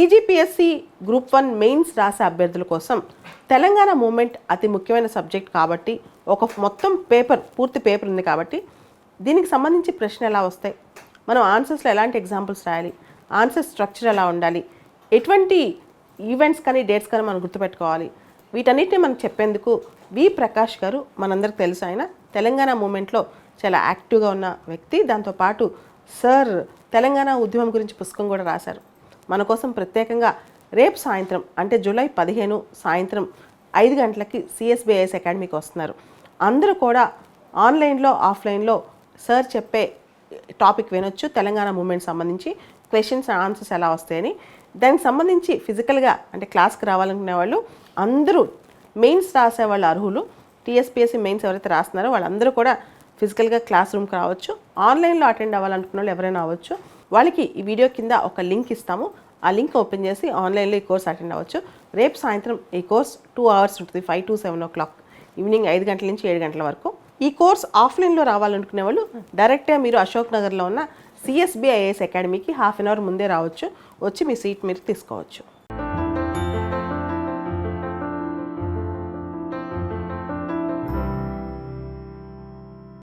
TGPSC group 1 mains రాసే అభ్యర్థుల కోసం తెలంగాణ మూమెంట్ అతి ముఖ్యమైన సబ్జెక్ట్ కాబట్టి ఒక మొత్తం పూర్తి పేపర్ ఉంది కాబట్టి దీనికి సంబంధించి ప్రశ్నలు ఎలా వస్తాయి, మనం ఆన్సర్స్లో ఎలాంటి ఎగ్జాంపుల్స్ రాయాలి, ఆన్సర్ స్ట్రక్చర్ ఎలా ఉండాలి, ఎటువంటి ఈవెంట్స్ కానీ డేట్స్ కానీ మనం గుర్తుపెట్టుకోవాలి, వీటన్నిటిని మనకు చెప్పేందుకు వి ప్రకాష్ గారు, మనందరికి తెలుసు ఆయన తెలంగాణ మూమెంట్లో చాలా యాక్టివ్గా ఉన్న వ్యక్తి. దాంతోపాటు సార్ తెలంగాణ ఉద్యమం గురించి పుస్తకం కూడా రాశారు. మన కోసం ప్రత్యేకంగా రేపు సాయంత్రం అంటే జూలై 15 సాయంత్రం 5 గంటలకి సిఎస్బిఐఎస్ అకాడమీకి వస్తున్నారు. అందరూ కూడా ఆన్లైన్లో ఆఫ్లైన్లో సార్ చెప్పే టాపిక్ వినొచ్చు. తెలంగాణ మూమెంట్ సంబంధించి క్వశ్చన్స్ అండ్ ఆన్సర్స్ ఎలా వస్తాయని, దానికి సంబంధించి ఫిజికల్గా అంటే క్లాస్కి రావాలనుకునే వాళ్ళు అందరూ మెయిన్స్ రాసే వాళ్ళు అర్హులు. టీఎస్పీఎస్సీ మెయిన్స్ ఎవరైతే రాస్తున్నారో వాళ్ళందరూ కూడా ఫిజికల్గా క్లాస్ రూమ్కి రావచ్చు. ఆన్లైన్లో అటెండ్ అవ్వాలనుకున్న వాళ్ళు ఎవరైనా అవ్వచ్చు. వాళ్ళకి ఈ వీడియో కింద ఒక లింక్ ఇస్తాము. ఆ లింక్ ఓపెన్ చేసి ఆన్లైన్లో ఈ కోర్స్ అటెండ్ అవ్వచ్చు. రేపు సాయంత్రం ఈ కోర్స్ 2 hours ఉంటుంది, 5 to 7 o'clock, ఈవినింగ్ 5 గంటల నుంచి 7 గంటల వరకు. ఈ కోర్స్ ఆఫ్లైన్లో రావాలనుకునే వాళ్ళు డైరెక్ట్గా మీరు అశోక్ నగర్లో ఉన్న సిఎస్బిఐఎస్ అకాడమీకి 1/2 hour ముందే రావచ్చు. వచ్చి మీ సీట్ మీరు తీసుకోవచ్చు.